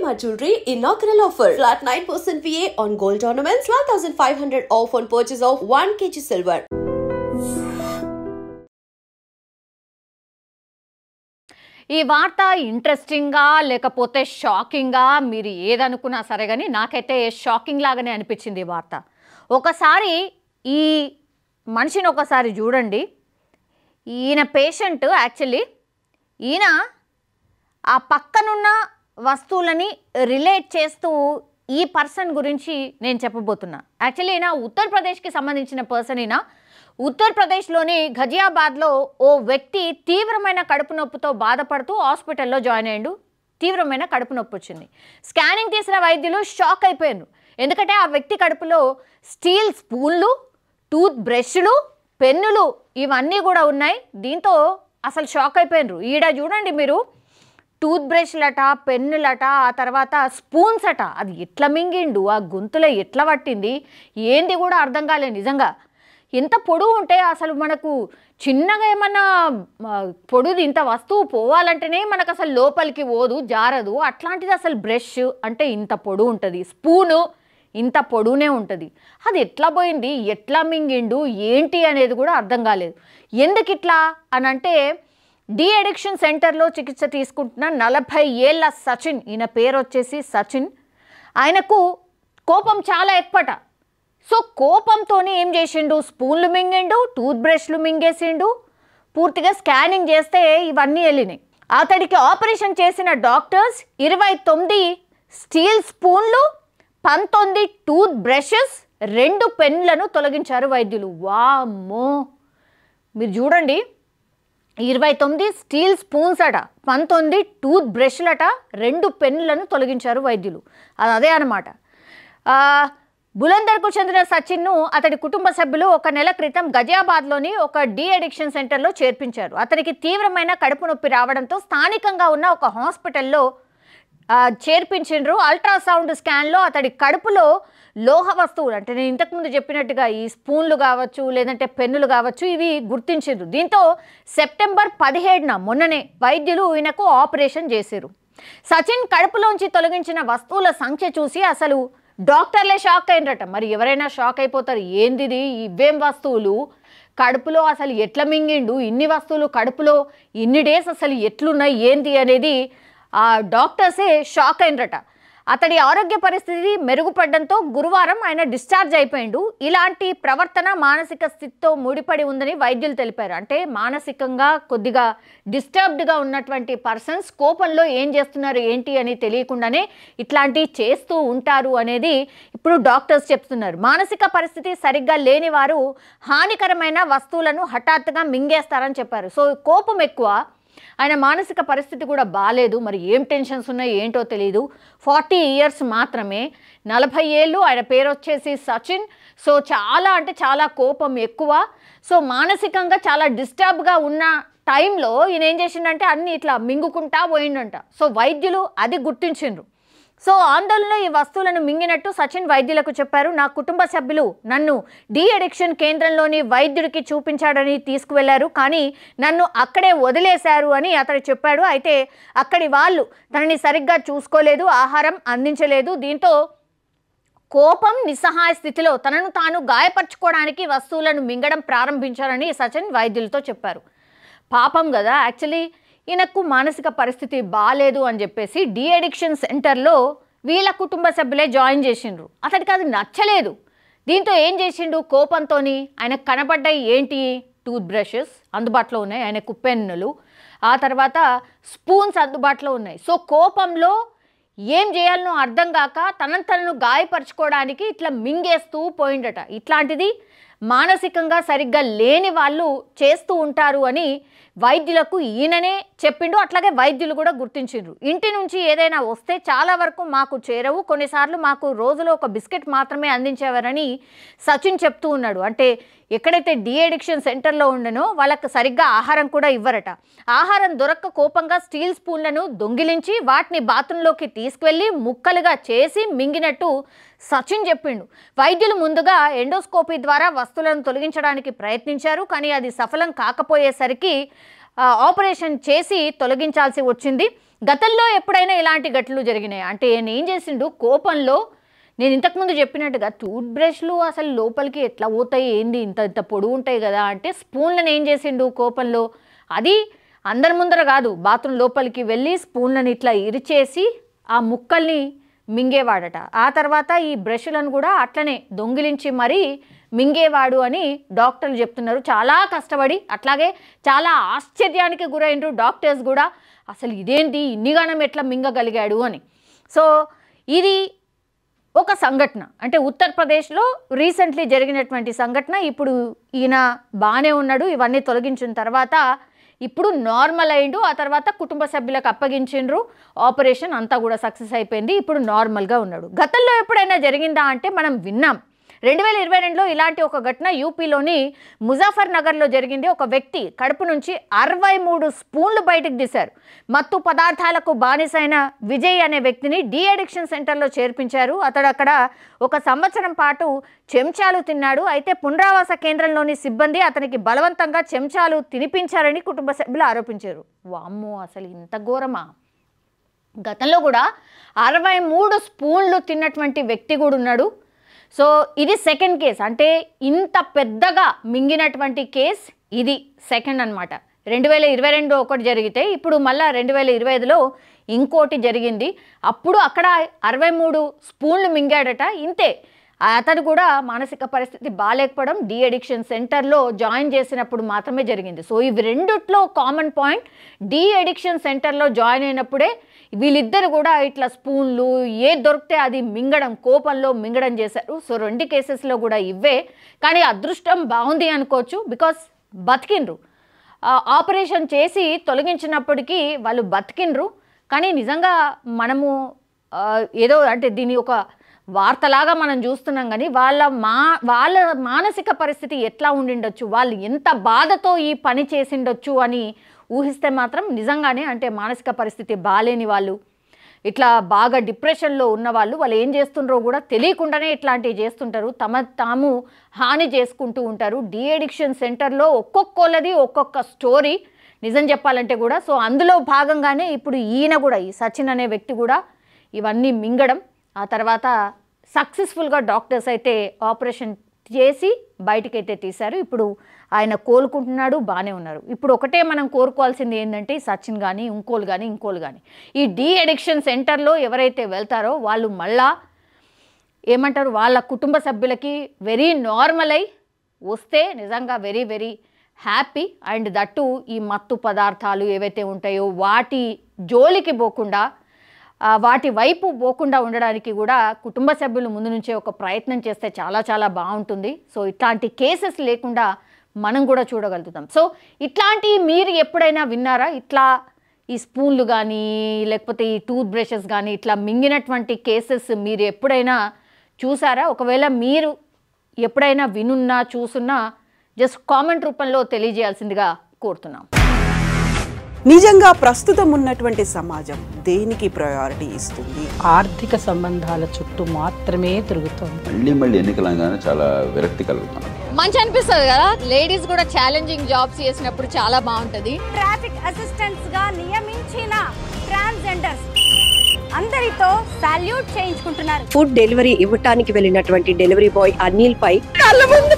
Shalimar Jewelry inaugural offer. Flat 9% VA on gold ornaments, 12,500 off on purchase of 1 kg silver. ఈ వార్త ఇంట్రెస్టింగ్గా లేకపోతే షాకింగ్గా మీరు ఏదనుకున్నా సరే కానీ నాకైతే షాకింగ్ లాగానే అనిపించింది ఈ వార్త. ఒకసారి ఈ మనిషిని ఒకసారి చూడండి. ఈయన పేషెంట్ యాక్చువల్లీ ఈయన ఆ పక్కనున్న వస్తువులని రిలేట్ చేస్తూ ఈ పర్సన్ గురించి నేను చెప్పబోతున్నా. యాక్చువల్లీ ఈయన ఉత్తరప్రదేశ్కి సంబంధించిన పర్సన్. ఈయన ఉత్తరప్రదేశ్లోని ఘజియాబాద్లో ఓ వ్యక్తి తీవ్రమైన కడుపు నొప్పితో బాధపడుతూ హాస్పిటల్లో జాయిన్ అయ్యాడు. తీవ్రమైన కడుపు నొప్పి వచ్చింది. స్కానింగ్ తీసిన వైద్యులు షాక్ అయిపోయారు. ఎందుకంటే ఆ వ్యక్తి కడుపులో స్టీల్ స్పూన్లు, టూత్ బ్రష్లు, పెన్నులు ఇవన్నీ కూడా ఉన్నాయి. దీంతో అసలు షాక్ అయిపోయారు. ఈడ చూడండి మీరు, టూత్ బ్రష్లట, పెన్నులట, ఆ తర్వాత స్పూన్స్ అట. అది ఎట్లా మింగిండు, ఆ గొంతులో ఎట్లా పట్టింది ఏంది కూడా అర్థం కాలేదు. నిజంగా ఎంత పొడుగు ఉంటే అసలు మనకు చిన్నగా ఏమన్నా పొడుది ఇంత వస్తువు పోవాలంటేనే మనకు అసలు లోపలికి పోదు, జారదు. అట్లాంటిది అసలు బ్రష్ అంటే ఇంత పొడుగు ఉంటుంది, స్పూను ఇంత పొడుగునే ఉంటుంది. అది ఎట్లా పోయింది, ఎట్లా మింగిండు ఏంటి అనేది కూడా అర్థం కాలేదు. ఎందుకు ఇట్లా అని అంటే, డి అడిక్షన్ సెంటర్లో చికిత్స తీసుకుంటున్న 40 ఏళ్ల సచిన్, ఈయన పేరు వచ్చేసి సచిన్. ఆయనకు కోపం చాలా ఎక్కువట. సో కోపంతో ఏం చేసిండు, స్పూన్లు మింగిండు, టూత్ బ్రష్లు మింగేసిండు. పూర్తిగా స్కానింగ్ చేస్తే ఇవన్నీ వెళ్ళినాయి. అతడికి ఆపరేషన్ చేసిన డాక్టర్స్ 29 స్టీల్ స్పూన్లు, 19 టూత్ బ్రషెస్, 2 పెన్నులను తొలగించారు వైద్యులు. వామ్మో, మీరు చూడండి, 29 స్టీల్ స్పూన్స్ అట, 19 టూత్ బ్రష్లట, 2 పెన్నులను తొలగించారు వైద్యులు. అదే అన్నమాట. బులందర్కు చెందిన సచిన్ను అతడి కుటుంబ సభ్యులు 1 నెల క్రితం గజియాబాద్లోని ఒక డి అడిక్షన్ సెంటర్లో చేర్పించారు. అతనికి తీవ్రమైన కడుపు నొప్పి రావడంతో స్థానికంగా ఉన్న ఒక హాస్పిటల్లో చేర్పించిండ్రు. అల్ట్రాసౌండ్ స్కాన్లో అతడి కడుపులో లోహ వస్తువులు, అంటే నేను ఇంతకుముందు చెప్పినట్టుగా ఈ స్పూన్లు కావచ్చు, లేదంటే పెన్నులు కావచ్చు, ఇవి గుర్తించారు. దీంతో సెప్టెంబర్ 17న మొన్ననే వైద్యులు ఈయనకు ఆపరేషన్ చేశారు. సచిన్ కడుపులోంచి తొలగించిన వస్తువుల సంఖ్య చూసి అసలు డాక్టర్లే షాక్ అయినరట. మరి ఎవరైనా షాక్ అయిపోతారు, ఏందిది, ఇవేం వస్తువులు, కడుపులో అసలు ఎట్లా మింగిండు, ఇన్ని వస్తువులు కడుపులో ఇన్ని డేస్ అసలు ఎట్లున్నాయి ఏంది అనేది ఆ డాక్టర్సే షాక్ అయినరట. అతడి ఆరోగ్య పరిస్థితి మెరుగుపడడంతో గురువారం ఆయన డిశ్చార్జ్ అయిపోయిండు. ఇలాంటి ప్రవర్తన మానసిక స్థితితో ముడిపడి ఉందని వైద్యులు తెలిపారు. అంటే మానసికంగా కొద్దిగా డిస్టర్బ్డ్గా ఉన్నటువంటి పర్సన్స్ కోపంలో ఏం చేస్తున్నారు ఏంటి అని తెలియకుండానే ఇట్లాంటివి చేస్తూ ఉంటారు అనేది ఇప్పుడు డాక్టర్స్ చెప్తున్నారు. మానసిక పరిస్థితి సరిగ్గా లేని వారు హానికరమైన వస్తువులను హఠాత్తుగా మింగేస్తారని చెప్పారు. సో కోపం ఎక్కువ, ఆయన మానసిక పరిస్థితి కూడా బాగాలేదు. మరి ఏం టెన్షన్స్ ఉన్నాయి ఏంటో తెలియదు. 40 ఇయర్స్ మాత్రమే, 40 ఏళ్ళు. ఆయన పేరు వచ్చేసి సచిన్. సో చాలా అంటే చాలా కోపం ఎక్కువ. సో మానసికంగా చాలా డిస్టర్బ్గా ఉన్న టైంలో ఈయన ఏం చేసిండంటే అన్నీ ఇట్లా మింగుకుంటా పోయిండంట. సో వైద్యులు అది గుర్తించిండ్రు. సో ఆందోళనలో ఈ వస్తువులను మింగినట్టు సచిన్ వైద్యులకు చెప్పారు. నా కుటుంబ సభ్యులు నన్ను డి అడిక్షన్ కేంద్రంలోని వైద్యుడికి చూపించాడని తీసుకువెళ్లారు, కానీ నన్ను అక్కడే వదిలేశారు అని అతడు చెప్పాడు. అయితే అక్కడి వాళ్ళు తనని సరిగ్గా చూసుకోలేదు, ఆహారం అందించలేదు. దీంతో కోపం, నిస్సహాయ స్థితిలో తనను తాను గాయపరచుకోవడానికి వస్తువులను మింగడం ప్రారంభించారని సచిన్ వైద్యులతో చెప్పారు. పాపం కదా, యాక్చువల్లీ ఈయనకు మానసిక పరిస్థితి బాగాలేదు అని చెప్పేసి డి అడిక్షన్ సెంటర్లో వీళ్ళ కుటుంబ సభ్యులే జాయిన్ చేసిండ్రు. అతడికి అది నచ్చలేదు. దీంతో ఏం చేసిండు, కోపంతో ఆయనకు కనబడ్డాయి ఏంటి, టూత్ బ్రషెస్ అందుబాటులో ఉన్నాయి, ఆయనకు పెన్నులు, ఆ తర్వాత స్పూన్స్ అందుబాటులో ఉన్నాయి. సో కోపంలో ఏం చేయాలనో అర్థం కాక తనను గాయపరచుకోవడానికి ఇట్లా మింగేస్తూ పోయిండట. ఇట్లాంటిది మానసికంగా సరిగ్గా లేని వాళ్ళు చేస్తూ ఉంటారు అని వైద్యులకు ఈయననే చెప్పిండు. అట్లాగే వైద్యులు కూడా గుర్తించిండ్రు. ఇంటి నుంచి ఏదైనా వస్తే చాలా వరకు మాకు చేరవు, కొన్నిసార్లు మాకు రోజులో ఒక బిస్కెట్ మాత్రమే అందించేవారని సచిన్ చెప్తూ ఉన్నాడు. అంటే ఎక్కడైతే డి అడిక్షన్ సెంటర్లో ఉండనో వాళ్ళకు సరిగ్గా ఆహారం కూడా ఇవ్వరట. ఆహారం దొరక్క కోపంగా స్టీల్ స్పూన్లను దొంగిలించి వాటిని బాత్రూంలోకి తీసుకువెళ్ళి ముక్కలుగా చేసి మింగినట్టు సచిన్ చెప్పిండు. వైద్యులు ముందుగా ఎండోస్కోపీ ద్వారా వస్తువులను తొలగించడానికి ప్రయత్నించారు, కానీ అది సఫలం కాకపోయేసరికి ఆపరేషన్ చేసి తొలగించాల్సి వచ్చింది. గతంలో ఎప్పుడైనా ఇలాంటి ఘటనలు జరిగినాయి అంటే ఏం చేసిండు కోపంలో, నేను ఇంతకుముందు చెప్పినట్టుగా టూత్ బ్రష్లు అసలు లోపలికి ఎట్లా పోతాయి ఏంది, ఇంత పొడుగు ఉంటాయి కదా అంటే స్పూన్లను ఏం చేసిండు కోపంలో, అది అందరి ముందర కాదు బాత్రూమ్ లోపలికి వెళ్ళి స్పూన్లను ఇట్లా ఇరిచేసి ఆ ముక్కల్ని మింగేవాడట. ఆ తర్వాత ఈ బ్రష్లను కూడా అట్లనే దొంగిలించి మరీ మింగేవాడు అని డాక్టర్లు చెప్తున్నారు. చాలా కష్టపడి, అట్లాగే చాలా ఆశ్చర్యానికి గురైనరు డాక్టర్స్ కూడా, అసలు ఇదేంటి ఇన్నిగానం ఎట్లా మింగగలిగాడు అని. సో ఇది ఒక సంఘటన, అంటే ఉత్తరప్రదేశ్లో రీసెంట్లీ జరిగినటువంటి సంఘటన. ఇప్పుడు ఈయన బాగానే ఉన్నాడు, ఇవన్నీ తొలగించిన తర్వాత ఇప్పుడు నార్మల్ అయిండు. ఆ తర్వాత కుటుంబ సభ్యులకు అప్పగించిండ్రు, ఆపరేషన్ అంతా కూడా సక్సెస్ అయిపోయింది, ఇప్పుడు నార్మల్గా ఉన్నాడు. గతంలో ఎప్పుడైనా జరిగిందా అంటే మనం విన్నాం. 2022లో ఇలాంటి ఒక ఘటన యూపీలోని ముజాఫర్ నగర్లో జరిగింది. ఒక వ్యక్తి కడుపు నుంచి 63 స్పూన్లు బయటకు తీశారు. మత్తు పదార్థాలకు బానిసైన విజయ్ అనే వ్యక్తిని డీ అడిక్షన్ సెంటర్లో చేర్పించారు. అతడు అక్కడ 1 సంవత్సరం పాటు చెంచాలు తిన్నాడు. అయితే పునరావాస కేంద్రంలోని సిబ్బంది అతనికి బలవంతంగా చెంచాలు తినిపించారని కుటుంబ సభ్యులు ఆరోపించారు. వామ్మో, అసలు ఇంత ఘోరమా? గతంలో కూడా 63 స్పూన్లు తిన్నటువంటి వ్యక్తి కూడా ఉన్నాడు. సో ఇది సెకండ్ కేస్, అంటే ఇంత పెద్దగా మింగినటువంటి కేస్ ఇది సెకండ్ అనమాట. 2022 ఒకటి జరిగితే ఇప్పుడు మళ్ళీ 2025లో ఇంకోటి జరిగింది. అప్పుడు అక్కడ 63 స్పూన్లు మింగాడట. ఇంతే, అతడు కూడా మానసిక పరిస్థితి బాగాలేకపోవడం, డీ అడిక్షన్ సెంటర్లో జాయిన్ చేసినప్పుడు మాత్రమే జరిగింది. సో ఇవి రెండిట్లో కామన్ పాయింట్, డీ అడిక్షన్ సెంటర్లో జాయిన్ అయినప్పుడే వీళ్ళిద్దరు కూడా ఇట్లా స్పూన్లు ఏది దొరికితే అది మింగడం, కోపంలో మింగడం చేశారు. సో 2 కేసెస్లో కూడా ఇవే. కానీ అదృష్టం బాగుంది అనుకోవచ్చు, బికాస్ బతికిండ్రు. ఆపరేషన్ చేసి తొలగించినప్పటికీ వాళ్ళు బతికిండ్రు. కానీ నిజంగా మనము ఏదో అంటే దీని ఒక వార్తలాగా మనం చూస్తున్నాం, కానీ వాళ్ళ మానసిక పరిస్థితి ఎట్లా ఉండిండొచ్చు, వాళ్ళు ఎంత బాధతో ఈ పని చేసిండొచ్చు అని ఊహిస్తే మాత్రం నిజంగానే, అంటే మానసిక పరిస్థితి బాలేని వాళ్ళు, ఇట్లా బాగా డిప్రెషన్లో ఉన్నవాళ్ళు, వాళ్ళు ఏం చేస్తుండ్రో కూడా తెలియకుండానే ఇట్లాంటివి చేస్తుంటారు, తాము హాని చేసుకుంటూ ఉంటారు. డీ అడిక్షన్ సెంటర్లో ఒక్కొక్కళ్ళది ఒక్కొక్క స్టోరీ నిజం చెప్పాలంటే కూడా. సో అందులో భాగంగానే ఇప్పుడు ఈయన కూడా, ఈ సచిన్ అనే వ్యక్తి కూడా ఇవన్నీ మింగడం, ఆ తర్వాత సక్సెస్ఫుల్గా డాక్టర్స్ అయితే ఆపరేషన్ చేసి బయటకైతే తీశారు. ఇప్పుడు ఆయన కోలుకుంటున్నాడు, బాగానే ఉన్నారు. ఇప్పుడు ఒకటే మనం కోరుకోవాల్సింది ఏంటంటే సచిన్ కానీ ఇంకోళ్ళు కానీ ఈ డీ అడిక్షన్ సెంటర్లో ఎవరైతే వెళ్తారో వాళ్ళు మళ్ళా ఏమంటారు, వాళ్ళ కుటుంబ సభ్యులకి వెరీ నార్మల్ అయి వస్తే నిజంగా very very happy. And that ఈ మత్తు పదార్థాలు ఏవైతే ఉంటాయో వాటి జోలికి పోకుండా, వాటి వైపు పోకుండా ఉండడానికి కూడా కుటుంబ సభ్యులు ముందు నుంచే ఒక ప్రయత్నం చేస్తే చాలా చాలా బాగుంటుంది. సో ఇట్లాంటి కేసెస్ లేకుండా మనం కూడా చూడగలుగుతాం. సో ఇట్లాంటి మీరు ఎప్పుడైనా విన్నారా? ఇట్లా ఈ స్పూన్లు కానీ లేకపోతే ఈ టూత్ బ్రషెస్ కానీ ఇట్లా మింగినటువంటి కేసెస్ మీరు ఎప్పుడైనా చూసారా? ఒకవేళ మీరు ఎప్పుడైనా వినున్నా చూసున్నా జస్ట్ కామెంట్ రూపంలో తెలియజేయాల్సిందిగా కోరుతున్నాం. నిజంగా ప్రస్తుతం ఉన్నటువంటి సమాజం దేనికి ప్రయారిటీ ఇస్తుంది? ఆర్థిక సంబంధాల చుట్టూ మాత్రమే తిరుగుతుంది. మళ్ళీ ఎన్నికలంగానే చాలా విరక్తి కలుగుతాను. మంచి అనిపిస్తుంది కదా, లేడీస్ కూడా ఛాలెంజింగ్ జాబ్స్ చేసినప్పుడు చాలా బాగుంటది. ట్రాఫిక్ అసిస్టెంట్స్ గా నియమించిన ట్రాన్స్జెండర్స్ అందరితో సాల్యూట్ చేయించుకుంటున్నారు. ఫుడ్ డెలివరీ ఇవ్వటానికి వెళ్ళినటువంటి డెలివరీ బాయ్ అనిల్ పై కళ్ళ ముందు